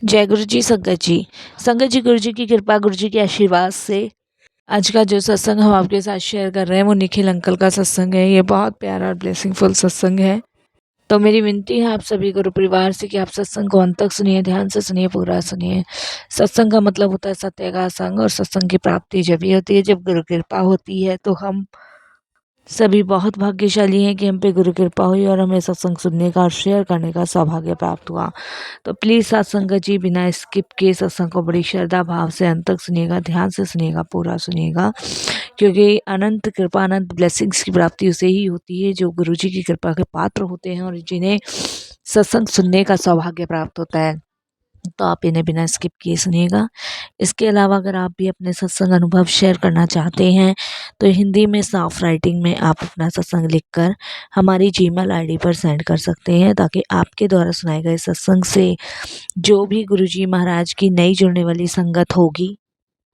जय गुरु जी संगत जी। संगत जी, गुरु जी की कृपा, गुरु जी के आशीर्वाद से आज का जो सत्संग हम आपके साथ शेयर कर रहे हैं वो निखिल अंकल का सत्संग है। ये बहुत प्यारा और ब्लेसिंगफुल सत्संग है। तो मेरी विनती है आप सभी गुरु परिवार से कि आप सत्संग को अंत तक सुनिए, ध्यान से सुनिए, पूरा सुनिए। सत्संग का मतलब होता है सत्य का संग, और सत्संग की प्राप्ति जब ही होती है जब गुरु कृपा होती है। तो हम सभी बहुत भाग्यशाली हैं कि हम पे गुरु कृपा हुई और हमें सत्संग सुनने का और शेयर करने का सौभाग्य प्राप्त हुआ। तो प्लीज़ सत्संगत जी बिना स्किप किए सत्संग को बड़ी श्रद्धा भाव से अंत तक सुनिएगा, ध्यान से सुनिएगा, पूरा सुनिएगा, क्योंकि अनंत कृपा, अनंत ब्लेसिंग्स की प्राप्ति उसे ही होती है जो गुरु जी की कृपा के पात्र होते हैं और जिन्हें सत्संग सुनने का सौभाग्य प्राप्त होता है। तो आप इन्हें बिना स्किप किए सुनिएगा। इसके अलावा अगर आप भी अपने सत्संग अनुभव शेयर करना चाहते हैं तो हिंदी में साफ राइटिंग में आप अपना सत्संग लिखकर हमारी जीमेल आईडी पर सेंड कर सकते हैं, ताकि आपके द्वारा सुनाए गए सत्संग से जो भी गुरुजी महाराज की नई जुड़ने वाली संगत होगी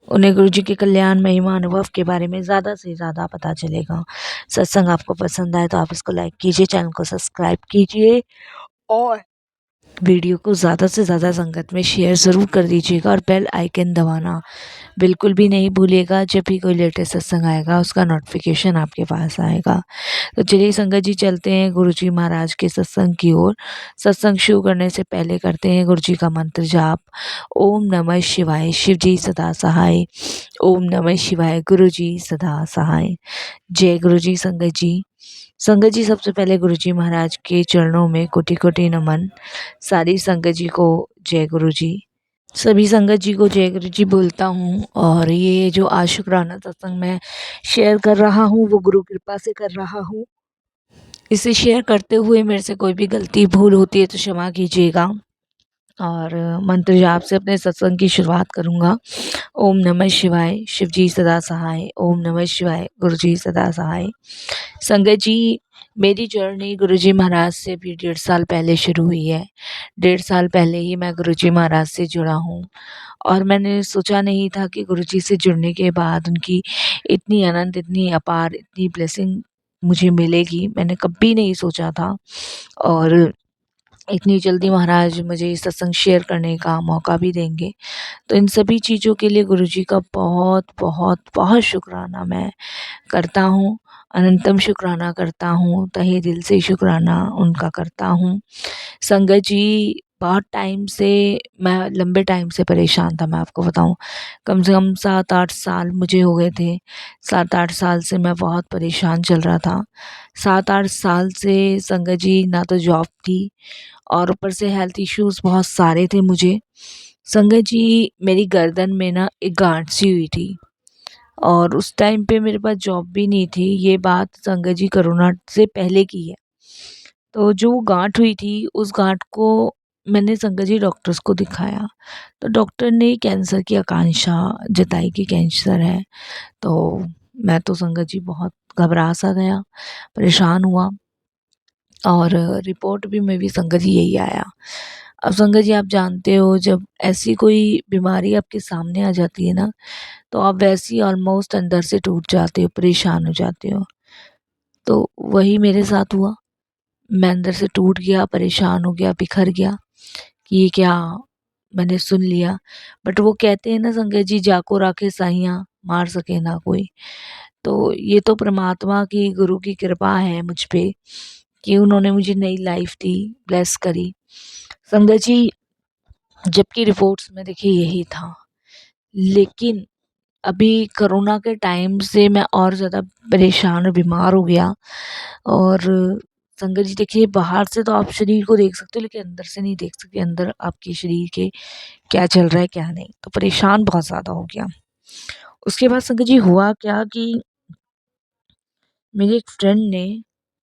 उन्हें गुरुजी के कल्याण महिमा अनुभव के बारे में ज़्यादा से ज़्यादा पता चलेगा। सत्संग आपको पसंद आए तो आप इसको लाइक कीजिए, चैनल को सब्सक्राइब कीजिए और वीडियो को ज़्यादा से ज़्यादा संगत में शेयर ज़रूर कर दीजिएगा, और बेल आइकन दबाना बिल्कुल भी नहीं भूलिएगा। जब भी कोई लेटेस्ट सत्संग आएगा उसका नोटिफिकेशन आपके पास आएगा। तो चलिए संगत जी, चलते हैं गुरुजी महाराज के सत्संग की ओर। सत्संग शुरू करने से पहले करते हैं गुरुजी का मंत्र जाप। ओम नमः शिवाय, शिव जी सदा सहाय। ओम नमः शिवाय, गुरुजी सदा सहाय। जय गुरुजी संगत जी। संगत जी, सबसे पहले गुरुजी महाराज के चरणों में कोटि कोटि नमन। सारी संगत जी को जय गुरु जी। सभी संगत जी को जय गुरु जी बोलता हूँ। और ये जो आज शुक्राना सत्संग मैं शेयर कर रहा हूँ वो गुरु कृपा से कर रहा हूँ। इसे शेयर करते हुए मेरे से कोई भी गलती भूल होती है तो क्षमा कीजिएगा। और मंत्र जाप से अपने सत्संग की शुरुआत करूँगा। ओम नमः शिवाय, शिव जी सदा सहाय। ओम नमः शिवाय, गुरु जी सदा सहाय। संगत जी, मेरी जर्नी गुरुजी महाराज से भी 1.5 साल पहले शुरू हुई है। 1.5 साल पहले ही मैं गुरुजी महाराज से जुड़ा हूँ, और मैंने सोचा नहीं था कि गुरुजी से जुड़ने के बाद उनकी इतनी अनंत, इतनी अपार, इतनी ब्लेसिंग मुझे मिलेगी। मैंने कभी नहीं सोचा था, और इतनी जल्दी महाराज मुझे सत्संग शेयर करने का मौका भी देंगे। तो इन सभी चीज़ों के लिए गुरुजी का बहुत बहुत बहुत शुक्राना मैं करता हूँ। अनंतम शुक्राना करता हूँ, तहे दिल से शुक्राना उनका करता हूँ। संगत जी, बहुत टाइम से, मैं लंबे टाइम से परेशान था। मैं आपको बताऊँ, कम से कम 7-8 साल मुझे हो गए थे। 7-8 साल से मैं बहुत परेशान चल रहा था। 7-8 साल से संगत जी ना तो जॉब थी, और ऊपर से हेल्थ इश्यूज़ बहुत सारे थे मुझे। संगत जी, मेरी गर्दन में ना एक गांठ सी हुई थी, और उस टाइम पे मेरे पास जॉब भी नहीं थी। ये बात संगत जी कोरोना से पहले की है। तो जो गांठ हुई थी उस गांठ को मैंने संगत जी डॉक्टर्स को दिखाया, तो डॉक्टर ने कैंसर की आकांक्षा जताई कि कैंसर है। तो मैं तो संगत जी बहुत घबरा सा गया, परेशान हुआ, और रिपोर्ट भी में भी संगत जी यही आया। अब संगत जी, आप जानते हो जब ऐसी कोई बीमारी आपके सामने आ जाती है ना, तो आप वैसे ही ऑलमोस्ट अंदर से टूट जाते हो, परेशान हो जाते हो। तो वही मेरे साथ हुआ। मैं अंदर से टूट गया, परेशान हो गया, बिखर गया कि ये क्या मैंने सुन लिया। बट वो कहते हैं ना संगत जी, जाको राखे साइयाँ, मार सके ना कोई। तो ये तो परमात्मा की, गुरु की कृपा है मुझ पे कि उन्होंने मुझे नई लाइफ दी, ब्लेस करी। संगत जी, जबकि रिपोर्ट्स में देखिए यही था, लेकिन अभी कोरोना के टाइम से मैं और ज़्यादा परेशान और बीमार हो गया। और संगत जी देखिए, बाहर से तो आप शरीर को देख सकते हो, लेकिन अंदर से नहीं देख सकते अंदर आपके शरीर के क्या चल रहा है क्या नहीं। तो परेशान बहुत ज़्यादा हो गया। उसके बाद संगत जी हुआ क्या कि मेरी एक फ्रेंड ने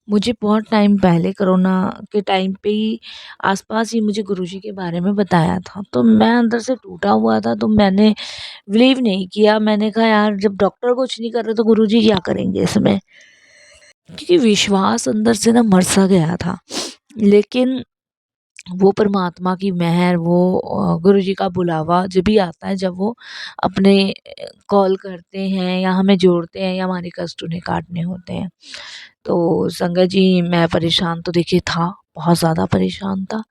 मुझे बहुत टाइम पहले, कोरोना के टाइम पे ही, आसपास ही मुझे गुरुजी के बारे में बताया था। तो मैं अंदर से टूटा हुआ था, तो मैंने बिलीव नहीं किया। मैंने कहा यार, जब डॉक्टर कुछ नहीं कर रहे तो गुरुजी क्या करेंगे इसमें, क्योंकि विश्वास अंदर से ना मर सा गया था। लेकिन वो परमात्मा की मेहर, वो गुरुजी का बुलावा जब भी आता है, जब वो अपने कॉल करते हैं या हमें जोड़ते हैं या हमारे कष्ट उन्हें काटने होते हैं। तो संगत जी, मैं परेशान तो देखिए था, बहुत ज़्यादा परेशान था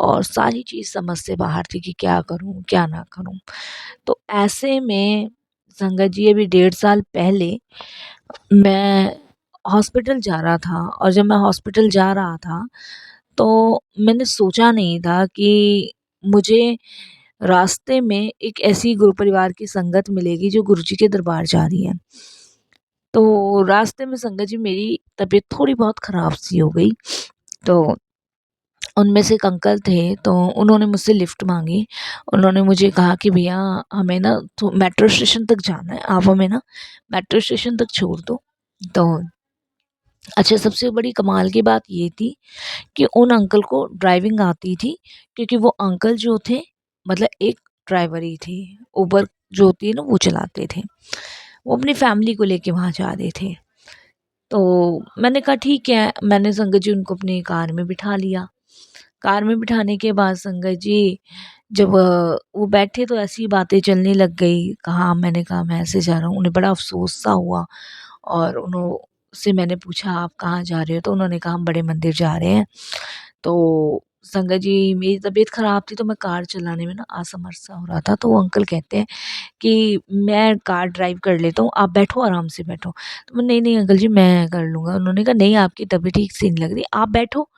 और सारी चीज़ समझ से बाहर थी कि क्या करूँ क्या ना करूँ। तो ऐसे में संगत जी अभी 1.5 साल पहले मैं हॉस्पिटल जा रहा था और जब मैं हॉस्पिटल जा रहा था तो मैंने सोचा नहीं था कि मुझे रास्ते में एक ऐसी गुरु परिवार की संगत मिलेगी जो गुरुजी के दरबार जा रही है। तो रास्ते में संगत जी मेरी तबीयत थोड़ी बहुत ख़राब सी हो गई। तो उनमें से एक अंकल थे तो उन्होंने मुझसे लिफ्ट माँगी। उन्होंने मुझे कहा कि भैया हमें ना तो मेट्रो स्टेशन तक जाना है, आप हमें ना मेट्रो स्टेशन तक छोड़ दो। तो अच्छा, सबसे बड़ी कमाल की बात ये थी कि उन अंकल को ड्राइविंग आती थी, क्योंकि वो अंकल जो थे मतलब एक ड्राइवर ही थे, उबर जो होती है ना वो चलाते थे। वो अपनी फैमिली को लेके वहाँ जा रहे थे। तो मैंने कहा ठीक है, मैंने संगत जी उनको अपनी कार में बिठा लिया। कार में बिठाने के बाद संगत जी जब वो बैठे तो ऐसी बातें चलने लग गई। कहा, मैंने कहा मैं ऐसे जा रहा हूँ। उन्हें बड़ा अफ़सोस सा हुआ और उन्हों से मैंने पूछा आप कहाँ जा रहे हो? तो उन्होंने कहा हम बड़े मंदिर जा रहे हैं। तो संगत जी मेरी तबीयत ख़राब थी तो मैं कार चलाने में ना असमर्थ सा हो रहा था। तो वो अंकल कहते हैं कि मैं कार ड्राइव कर लेता हूँ, आप बैठो, आराम से बैठो। तो मैं, नहीं अंकल जी मैं कर लूँगा। उन्होंने कहा नहीं, आपकी तबीयत ठीक से नहीं लग रही, आप बैठो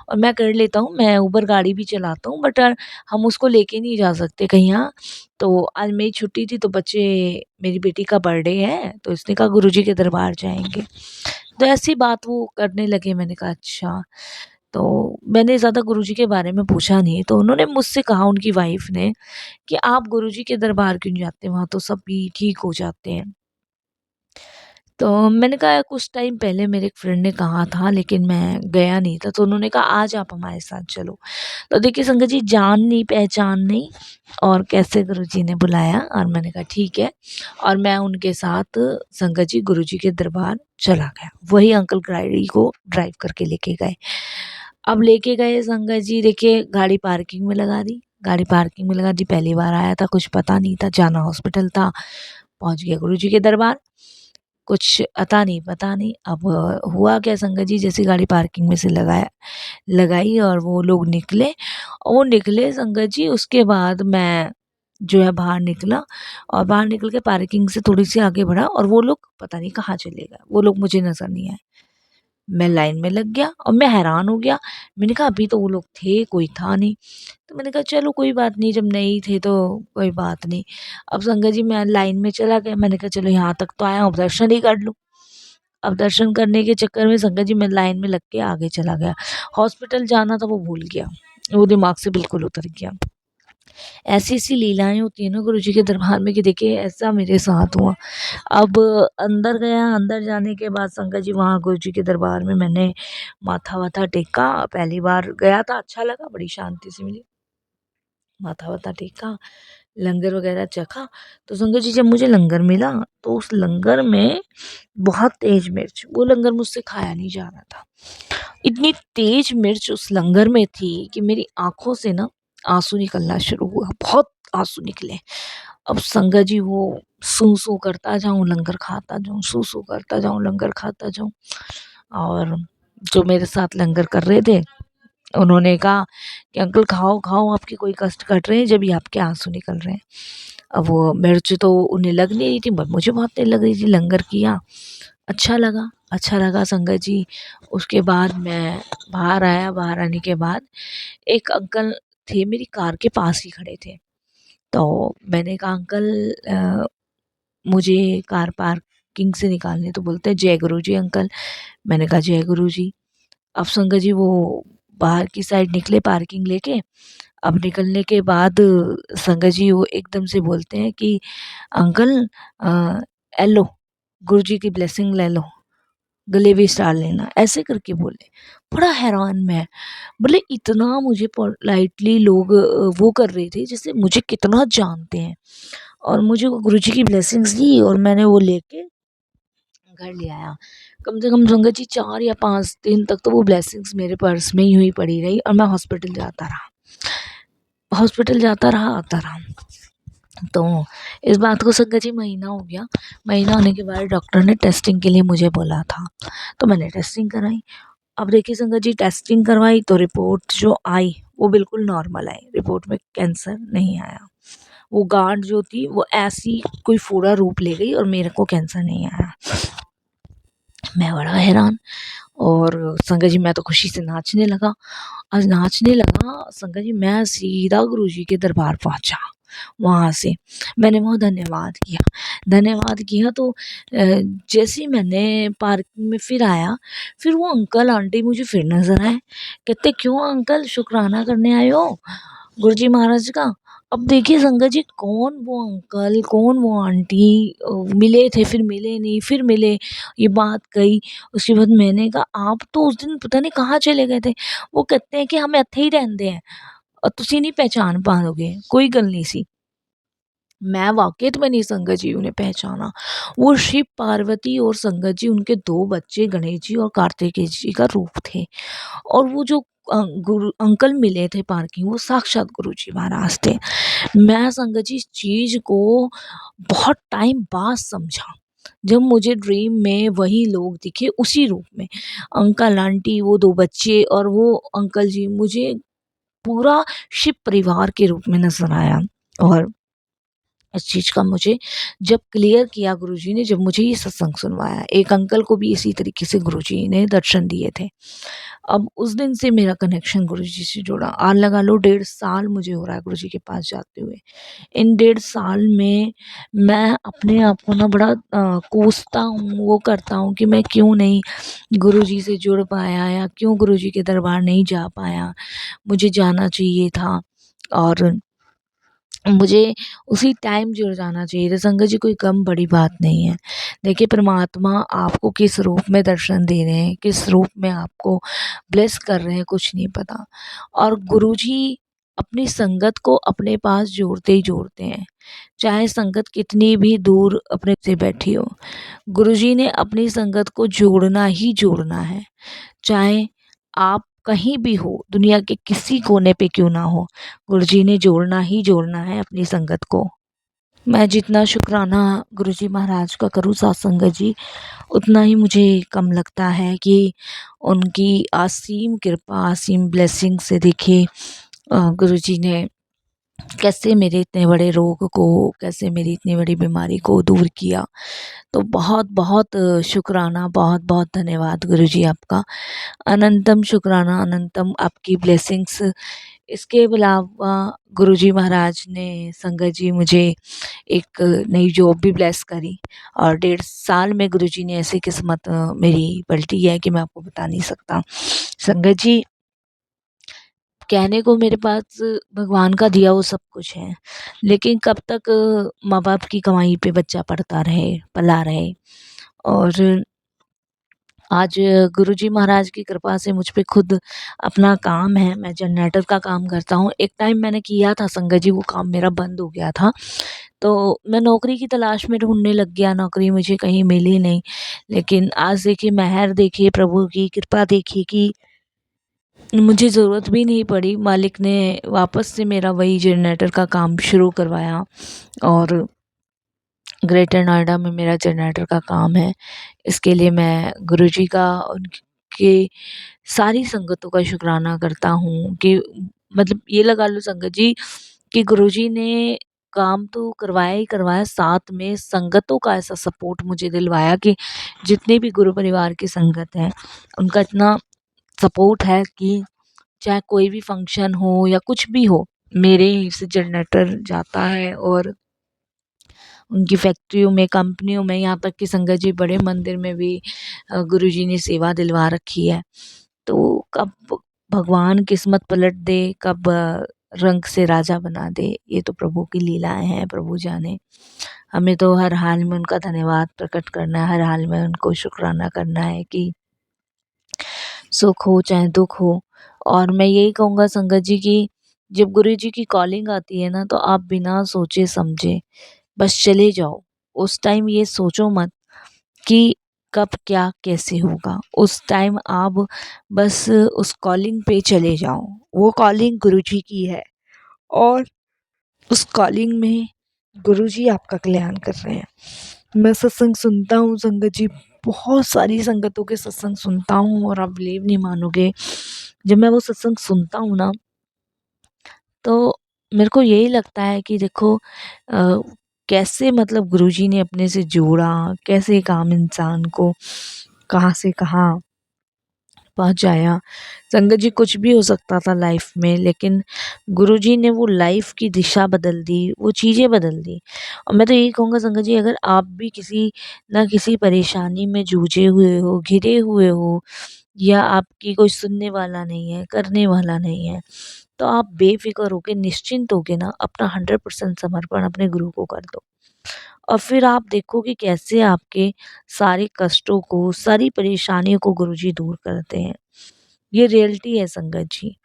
और मैं कर लेता हूँ, मैं उबर गाड़ी भी चलाता हूँ, बट हम उसको लेके नहीं जा सकते कहीं। हाँ, तो आज मेरी छुट्टी थी तो बच्चे, मेरी बेटी का बर्थडे है तो इसने कहा गुरुजी के दरबार जाएँगे। तो ऐसी बात वो करने लगे। मैंने कहा अच्छा। तो मैंने ज़्यादा गुरुजी के बारे में पूछा नहीं। तो उन्होंने मुझसे कहा, उनकी वाइफ़ ने, कि आप गुरुजी के दरबार क्यों नहीं जाते? वहाँ तो सभी ठीक हो जाते हैं। तो मैंने कहा कुछ टाइम पहले मेरे एक फ्रेंड ने कहा था लेकिन मैं गया नहीं था। तो उन्होंने कहा आज आप हमारे साथ चलो। तो देखिए संगत जी, जान नहीं पहचान नहीं और कैसे गुरुजी ने बुलाया और मैंने कहा ठीक है। और मैं उनके साथ संगत जी गुरुजी के दरबार चला गया। वही अंकल गाड़ी को ड्राइव करके लेके गए। अब लेके गए संगत जी, देखिए गाड़ी पार्किंग में लगा दी। गाड़ी पार्किंग में लगा दी, पहली बार आया था, कुछ पता नहीं था, जाना हॉस्पिटल था। पहुँच गया गुरुजी के दरबार। कुछ अता नहीं पता नहीं। अब हुआ क्या संगत जी, जैसे गाड़ी पार्किंग में से लगाई और वो लोग निकले। और वो निकले संगत जी, उसके बाद मैं जो है बाहर निकला और बाहर निकल के पार्किंग से थोड़ी सी आगे बढ़ा और वो लोग पता नहीं कहाँ चले गए। वो लोग मुझे नज़र नहीं आए। मैं लाइन में लग गया और मैं हैरान हो गया। मैंने कहा अभी तो वो लोग थे, कोई था नहीं। तो मैंने कहा चलो कोई बात नहीं, जब नहीं थे तो कोई बात नहीं। अब संगत जी मैं लाइन में चला गया। मैंने कहा चलो यहाँ तक तो आया हूँ, अब दर्शन ही कर लूँ। अब दर्शन करने के चक्कर में संगत जी मैं लाइन में लग के आगे चला गया। हॉस्पिटल जाना था वो भूल गया, वो दिमाग से बिल्कुल उतर गया। ऐसी-ऐसी लीलाएँ होती हैं ना गुरुजी के दरबार में कि देखिए ऐसा मेरे साथ हुआ। अब अंदर गया, अंदर जाने के बाद संगत जी वहाँ गुरुजी के दरबार में मैंने माथा-वाथा टेका। पहली बार गया था, अच्छा लगा, बड़ी शांति सी मिली। माथा-वाथा टेका, लंगर वगैरह चखा। तो संगत जी जब मुझे लंगर मिला तो उस लंगर में बहुत तेज मिर्च, वो लंगर मुझसे खाया नहीं जा रहा था। इतनी तेज मिर्च उस लंगर में थी कि मेरी आँखों से ना आँसू निकलना शुरू हुआ, बहुत आँसू निकले। अब संगत जी वो सूँ-सूँ करता जाऊँ, लंगर खाता जाऊँ, सूँ-सूँ करता जाऊँ, लंगर खाता जाऊँ। और जो मेरे साथ लंगर कर रहे थे उन्होंने कहा कि अंकल खाओ, खाओ, आपके कोई कष्ट कट रहे हैं जब ये आपके आँसू निकल रहे हैं। अब वो मिर्च तो उन्हें लग नहीं रही थी, बट मुझे बहुत तेज लग रही थी। लंगर किया, अच्छा लगा संगत जी। उसके बाद मैं बाहर आया, बाहर आने के बाद एक अंकल थे मेरी कार के पास ही खड़े थे। तो मैंने कहा अंकल मुझे कार पार्किंग से निकालने। तो बोलते हैं जय गुरु जी अंकल। मैंने कहा जय गुरु जी। अब संगत जी वो बाहर की साइड निकले पार्किंग लेके। अब निकलने के बाद संगत जी वो एकदम से बोलते हैं कि अंकल ए लो गुरुजी की ब्लेसिंग ले लो, गले भी स्टार लेना, ऐसे करके बोले। बड़ा हैरान मैं, बोले इतना मुझे पोलाइटली लोग वो कर रहे थे जैसे मुझे कितना जानते हैं। और मुझे वो गुरुजी की ब्लेसिंग्स दी और मैंने वो लेके घर ले आया। कम से कम संगत जी 4 या 5 दिन तक तो वो ब्लेसिंग्स मेरे पर्स में ही हुई पड़ी रही और मैं हॉस्पिटल जाता रहा। हॉस्पिटल जाता रहा, आता रहा। तो इस बात को संगत जी महीना हो गया। महीना होने के बाद डॉक्टर ने टेस्टिंग के लिए मुझे बोला था। तो मैंने टेस्टिंग कराई। अब देखिए संगत जी, टेस्टिंग करवाई तो रिपोर्ट जो आई वो बिल्कुल नॉर्मल आई, रिपोर्ट में कैंसर नहीं आया। वो गांठ जो थी वो ऐसी कोई फोड़ा रूप ले गई और मेरे को कैंसर नहीं आया। मैं बड़ा हैरान, और संगत जी मैं तो खुशी से नाचने लगा। आज नाचने लगा संगत जी, मैं सीधा गुरुजी के दरबार पहुंचा। वहाँ से मैंने वहाँ धन्यवाद किया। धन्यवाद किया तो जैसे ही मैंने पार्किंग में फिर आया, फिर वो अंकल आंटी मुझे फिर नज़र आए। कहते क्यों अंकल, शुक्राना करने आए हो गुरुजी महाराज का? अब देखिए संगत जी, कौन वो अंकल कौन वो आंटी, मिले थे फिर मिले नहीं, फिर मिले, ये बात कही। उसके बाद मैंने कहा आप तो उस दिन पता नहीं कहाँ चले गए थे। वो कहते हैं कि हम ਇੱਥੇ ਹੀ ਰਹਿੰਦੇ हैं और तुसी नहीं पहचान पाओगे, कोई गल नहीं सी। मैं वाकई में नहीं संगत जी उन्हें पहचाना। वो शिव पार्वती और संगत जी उनके दो बच्चे गणेश जी और कार्तिकेय जी का रूप थे। और वो जो गुरु अंकल मिले थे पार्किंग, वो साक्षात गुरु जी महाराज थे। मैं संगत जी इस चीज़ को बहुत टाइम बाद समझा, जब मुझे ड्रीम में वही लोग दिखे उसी रूप में, अंकल आंटी वो दो बच्चे और वो अंकल जी, मुझे पूरा शिव परिवार के रूप में नजर आया। और इस चीज़ का मुझे जब क्लियर किया गुरुजी ने, जब मुझे ये सत्संग सुनवाया, एक अंकल को भी इसी तरीके से गुरुजी ने दर्शन दिए थे। अब उस दिन से मेरा कनेक्शन गुरुजी से जुड़ा। आज लगा लो 1.5 साल मुझे हो रहा है गुरुजी के पास जाते हुए। इन 1.5 साल में मैं अपने आप को ना बड़ा कोसता हूँ, वो करता हूँ कि मैं क्यों नहीं गुरुजी से जुड़ पाया, या क्यों गुरुजी के दरबार नहीं जा पाया, मुझे जाना चाहिए था। और मुझे उसी टाइम जुड़ जाना चाहिए था। संगत जी कोई कम बड़ी बात नहीं है। देखिए परमात्मा आपको किस रूप में दर्शन दे रहे हैं, किस रूप में आपको ब्लेस कर रहे हैं, कुछ नहीं पता। और गुरुजी अपनी संगत को अपने पास जोड़ते ही जोड़ते हैं, चाहे संगत कितनी भी दूर अपने से बैठी हो। गुरुजी ने अपनी संगत को जोड़ना ही जोड़ना है, चाहे आप कहीं भी हो, दुनिया के किसी कोने पे क्यों ना हो, गुरुजी ने जोड़ना ही जोड़ना है अपनी संगत को। मैं जितना शुक्राना गुरुजी महाराज का करूँ साथ संगत जी, उतना ही मुझे कम लगता है कि उनकी असीम कृपा, असीम ब्लेसिंग से देखिए गुरुजी ने कैसे मेरे इतने बड़े रोग को, कैसे मेरी इतनी बड़ी बीमारी को दूर किया। तो बहुत बहुत शुक्राना, बहुत बहुत धन्यवाद गुरुजी आपका। अनंतम शुक्राना, अनंतम आपकी ब्लेसिंग्स। इसके अलावा गुरुजी महाराज ने संगत जी मुझे एक नई जॉब भी ब्लेस करी, और 1.5 साल में गुरुजी ने ऐसी किस्मत मेरी पलटी है कि मैं आपको बता नहीं सकता। संगत जी कहने को मेरे पास भगवान का दिया वो सब कुछ है, लेकिन कब तक माँ बाप की कमाई पे बच्चा पढ़ता रहे, पला रहे। और आज गुरुजी महाराज की कृपा से मुझ पे खुद अपना काम है, मैं जनरेटर का काम करता हूँ। एक टाइम मैंने किया था संगत जी, वो काम मेरा बंद हो गया था, तो मैं नौकरी की तलाश में ढूँढने लग गया, नौकरी मुझे कहीं मिली नहीं। लेकिन आज देखिए मेहर देखिए, प्रभु की कृपा देखिए कि मुझे ज़रूरत भी नहीं पड़ी, मालिक ने वापस से मेरा वही जनरेटर का काम शुरू करवाया। और ग्रेटर नोएडा में मेरा जनरेटर का काम है। इसके लिए मैं गुरुजी का, उनके सारी संगतों का शुक्राना करता हूँ कि मतलब ये लगा लो संगत जी कि गुरुजी ने काम तो करवाया ही करवाया, साथ में संगतों का ऐसा सपोर्ट मुझे दिलवाया कि जितने भी गुरु परिवार की संगत है उनका इतना सपोर्ट है कि चाहे कोई भी फंक्शन हो या कुछ भी हो, मेरे ही से जनरेटर जाता है। और उनकी फैक्ट्रियों में, कंपनियों में, यहाँ तक कि संगत जी बड़े मंदिर में भी गुरुजी ने सेवा दिलवा रखी है। तो कब भगवान किस्मत पलट दे, कब रंग से राजा बना दे, ये तो प्रभु की लीलाएं हैं, प्रभु जाने। हमें तो हर हाल में उनका धन्यवाद प्रकट करना है, हर हाल में उनको शुक्राना करना है कि सुख हो चाहे दुख हो। और मैं यही कहूँगा संगत जी कि जब गुरु जी की कॉलिंग आती है ना, तो आप बिना सोचे समझे बस चले जाओ। उस टाइम ये सोचो मत कि कब क्या कैसे होगा, उस टाइम आप बस उस कॉलिंग पे चले जाओ। वो कॉलिंग गुरु जी की है, और उस कॉलिंग में गुरु जी आपका कल्याण कर रहे हैं। मैं सत्संग सुनता हूँ संगत जी, बहुत सारी संगतों के सत्संग सुनता हूँ और आप बिलीव नहीं मानोगे, जब मैं वो सत्संग सुनता हूँ ना, तो मेरे को यही लगता है कि देखो कैसे मतलब गुरुजी ने अपने से जोड़ा, कैसे एक आम इंसान को कहाँ से कहाँ पहुँचाया। संगत जी कुछ भी हो सकता था लाइफ में, लेकिन गुरुजी ने वो लाइफ की दिशा बदल दी, वो चीज़ें बदल दी। और मैं तो यही कहूँगा संगत जी, अगर आप भी किसी ना किसी परेशानी में जूझे हुए हो, घिरे हुए हो, या आपकी कोई सुनने वाला नहीं है, करने वाला नहीं है, तो आप बेफ़िक्र होके, निश्चिंत होके ना अपना 100% समर्पण अपने गुरु को कर दो। और फिर आप देखो कि कैसे आपके सारे कष्टों को, सारी परेशानियों को गुरुजी दूर करते हैं। ये रियलिटी है संगत जी।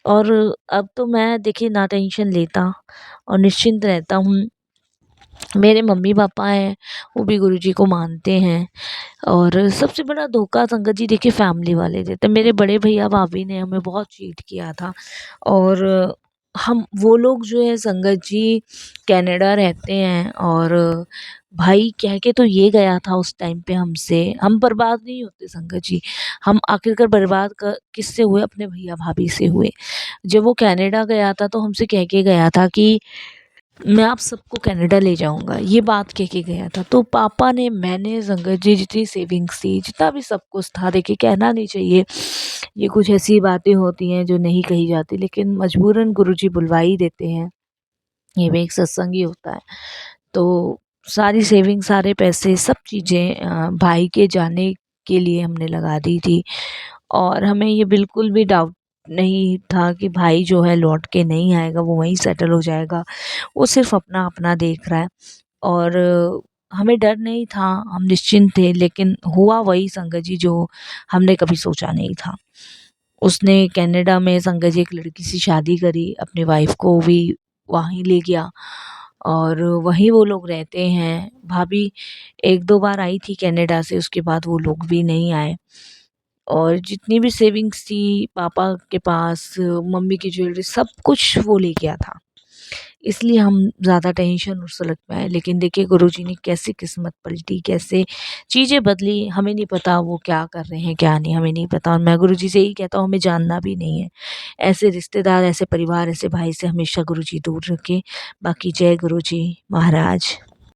और अब तो मैं देखिए ना टेंशन लेता और निश्चिंत रहता हूँ। मेरे मम्मी-पापा हैं, वो भी गुरुजी को मानते हैं। और सबसे बड़ा धोखा संगत जी देखिए फैमिली वाले देते हैं। मेरे बड़े भैया-भाभी ने हमें बहुत चीट किया था। और हम वो लोग जो है संगत जी कनाडा रहते हैं, और भाई कह के तो ये गया था उस टाइम पे हमसे। हम बर्बाद नहीं होते संगत जी, हम आखिरकार बर्बाद किससे हुए? अपने भैया-भाभी से हुए। जब वो कनाडा गया था तो हमसे कह के गया था कि मैं आप सबको कनाडा ले जाऊँगा, ये बात कह के गया था। तो पापा ने, मैंने, संगत जी, जितनी सेविंग्स थी, जितना भी सब कुछ था, देखिए कहना नहीं चाहिए, ये कुछ ऐसी बातें होती हैं जो नहीं कही जाती, लेकिन मजबूरन गुरुजी बुलवा ही देते हैं, ये भी एक सत्संग ही होता है। तो सारी सेविंग, सारे पैसे, सब चीज़ें भाई के जाने के लिए हमने लगा दी थी। और हमें ये बिल्कुल भी डाउट नहीं था कि भाई जो है लौट के नहीं आएगा, वो वहीं सेटल हो जाएगा। वो सिर्फ़ अपना-अपना देख रहा है। और हमें डर नहीं था, हम निश्चिंत थे, लेकिन हुआ वही संगत जी जो हमने कभी सोचा नहीं था। उसने कनाडा में संगत जी एक लड़की से शादी करी, अपनी वाइफ़ को भी वहीं ले गया और वहीं वो लोग रहते हैं। भाभी 1-2 बार आई थी कनाडा से, उसके बाद वो लोग भी नहीं आए। और जितनी भी सेविंग्स थी पापा के पास, मम्मी की ज्वेलरी, सब कुछ वो ले गया था। इसलिए हम ज़्यादा टेंशन और सुलग में आए। लेकिन देखिए गुरुजी ने कैसे किस्मत पलटी, कैसे चीज़ें बदली, हमें नहीं पता वो क्या कर रहे हैं, क्या नहीं, हमें नहीं पता। और मैं गुरुजी से यही कहता हूँ, हमें जानना भी नहीं है। ऐसे रिश्तेदार, ऐसे परिवार, ऐसे भाई से हमेशा गुरुजी दूर रखें। बाकी जय गुरुजी महाराज।